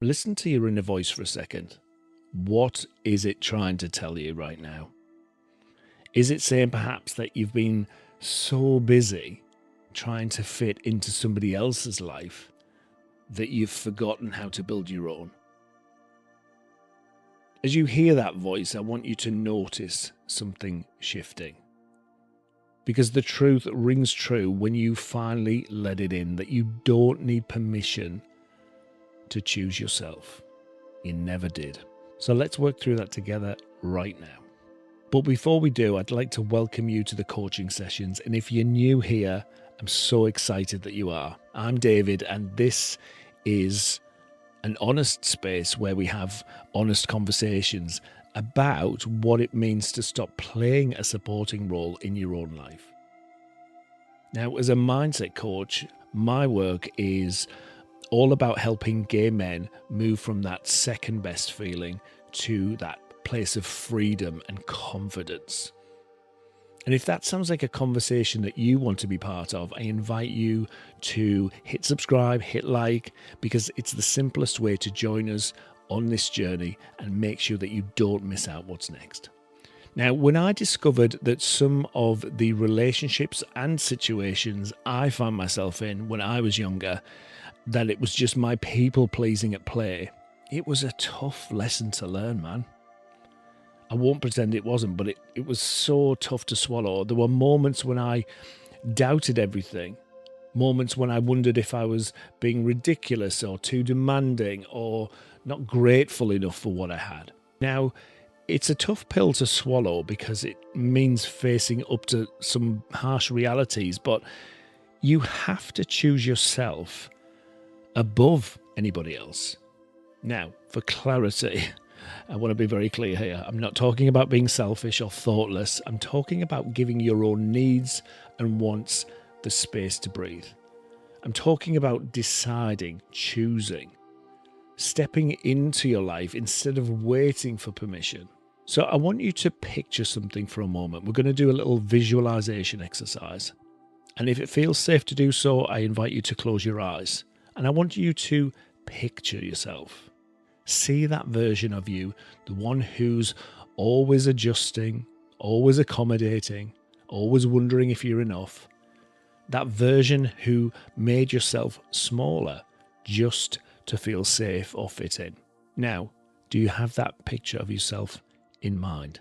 Listen to your inner voice for a second. What is it trying to tell you right now? Is it saying perhaps that you've been so busy trying to fit into somebody else's life that you've forgotten how to build your own? As you hear that voice, I want you to notice something shifting. Because the truth rings true when you finally let it in, that you don't need permission to choose yourself. You never did. So let's work through that together right now. But before we do, I'd like to welcome you to the coaching sessions. And if you're new here, I'm so excited that you are. I'm David, and this is an honest space where we have honest conversations about what it means to stop playing a supporting role in your own life. Now, as a mindset coach, my work is all about helping gay men move from that second best feeling to that place of freedom and confidence. And if that sounds like a conversation that you want to be part of, I invite you to hit subscribe, hit like, because it's the simplest way to join us on this journey and make sure that you don't miss out what's next. Now, when I discovered that some of the relationships and situations I found myself in when I was younger, that it was just my people pleasing at play, it was a tough lesson to learn, man. I won't pretend it wasn't, but it was so tough to swallow. There were moments when I doubted everything, moments when I wondered if I was being ridiculous or too demanding or not grateful enough for what I had. Now, it's a tough pill to swallow because it means facing up to some harsh realities, but you have to choose yourself above anybody else. Now, for clarity, I want to be very clear here. I'm not talking about being selfish or thoughtless. I'm talking about giving your own needs and wants the space to breathe. I'm talking about deciding, choosing, stepping into your life instead of waiting for permission. So I want you to picture something for a moment. We're going to do a little visualization exercise. And if it feels safe to do so, I invite you to close your eyes. And I want you to picture yourself. See that version of you, the one who's always adjusting, always accommodating, always wondering if you're enough. That version who made yourself smaller just to feel safe or fit in. Now, do you have that picture of yourself in mind?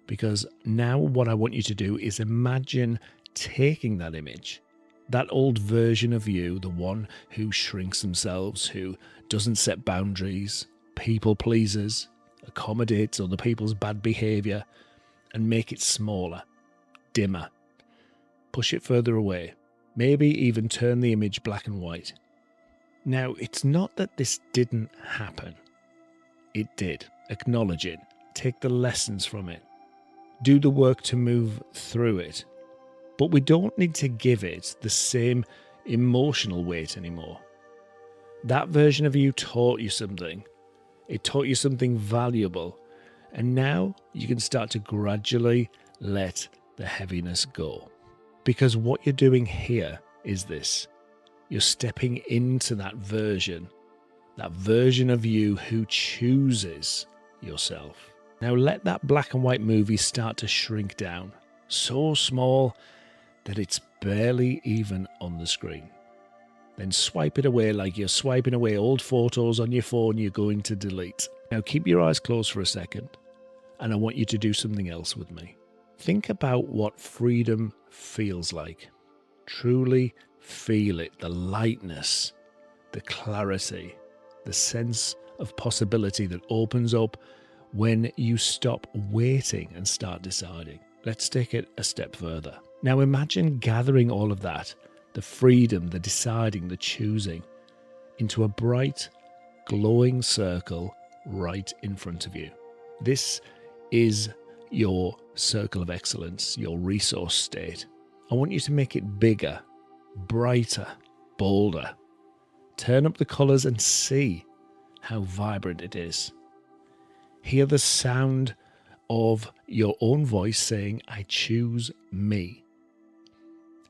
Because now what I want you to do is imagine taking that image, that old version of you, the one who shrinks themselves, who doesn't set boundaries, people pleases, accommodates other people's bad behavior, and make it smaller, dimmer. Push it further away. Maybe even turn the image black and white. Now, it's not that this didn't happen. It did. Acknowledge it. Take the lessons from it. Do the work to move through it. But we don't need to give it the same emotional weight anymore. That version of you taught you something. It taught you something valuable. And now you can start to gradually let the heaviness go. Because what you're doing here is this. You're stepping into that version of you who chooses yourself. Now let that black and white movie start to shrink down. So small that it's barely even on the screen. Then swipe it away like you're swiping away old photos on your phone you're going to delete. Now keep your eyes closed for a second, and I want you to do something else with me. Think about what freedom feels like. Truly feel it, the lightness, the clarity, the sense of possibility that opens up when you stop waiting and start deciding. Let's take it a step further. Now imagine gathering all of that, the freedom, the deciding, the choosing, into a bright, glowing circle right in front of you. This is your circle of excellence, your resource state. I want you to make it bigger, brighter, bolder. Turn up the colours and see how vibrant it is. Hear the sound of your own voice saying, I choose me.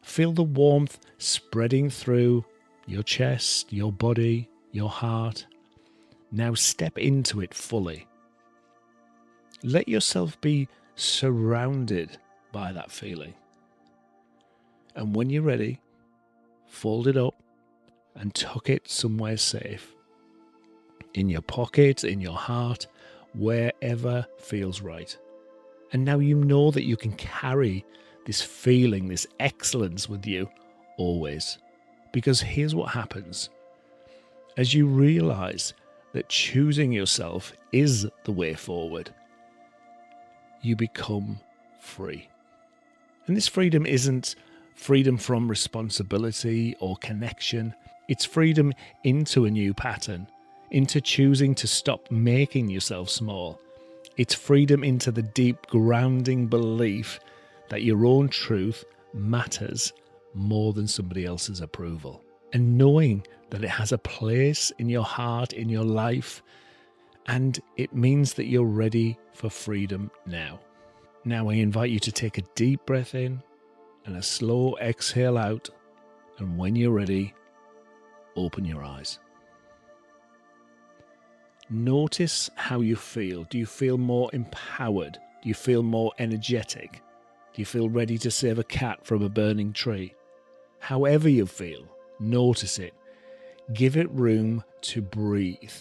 Feel the warmth spreading through your chest, your body, your heart. Now step into it fully. Let yourself be surrounded by that feeling. And when you're ready, fold it up and tuck it somewhere safe. In your pocket, in your heart, wherever feels right. And now you know that you can carry this feeling, this excellence with you always. Because here's what happens. As you realize that choosing yourself is the way forward, you become free. And this freedom isn't freedom from responsibility or connection. It's freedom into a new pattern, into choosing to stop making yourself small. It's freedom into the deep grounding belief that your own truth matters more than somebody else's approval. And knowing that it has a place in your heart, in your life, and it means that you're ready for freedom now. Now I invite you to take a deep breath in and a slow exhale out. And when you're ready, open your eyes. Notice how you feel. Do you feel more empowered? Do you feel more energetic? Do you feel ready to save a cat from a burning tree? However you feel, notice it. Give it room to breathe.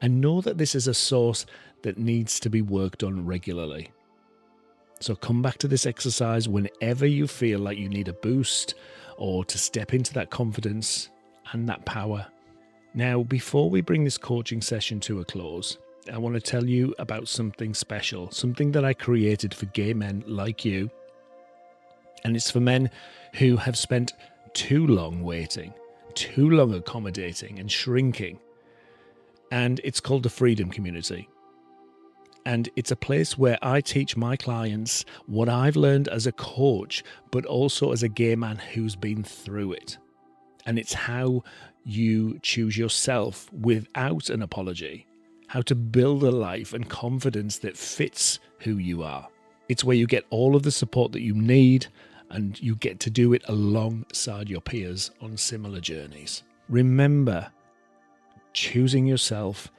And know that this is a source that needs to be worked on regularly. So come back to this exercise whenever you feel like you need a boost or to step into that confidence and that power. Now, before we bring this coaching session to a close, I want to tell you about something special, something that I created for gay men like you. And it's for men who have spent too long waiting, too long accommodating and shrinking. And it's called the Freedom Community. And it's a place where I teach my clients what I've learned as a coach, but also as a gay man who's been through it. And it's how you choose yourself without an apology, how to build a life and confidence that fits who you are. It's where you get all of the support that you need, and you get to do it alongside your peers on similar journeys. Remember, choosing yourself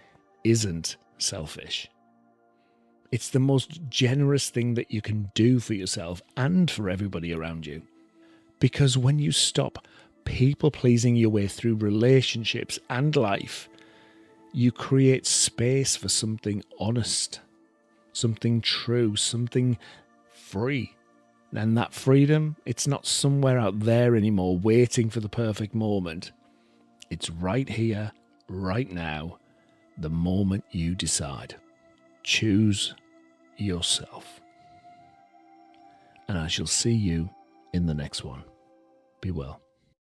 isn't selfish. It's the most generous thing that you can do for yourself and for everybody around you. Because when you stop people-pleasing your way through relationships and life, you create space for something honest, something true, something free. And that freedom, it's not somewhere out there anymore waiting for the perfect moment. It's right here, right now, the moment you decide. Choose yourself. And I shall see you in the next one. Be well.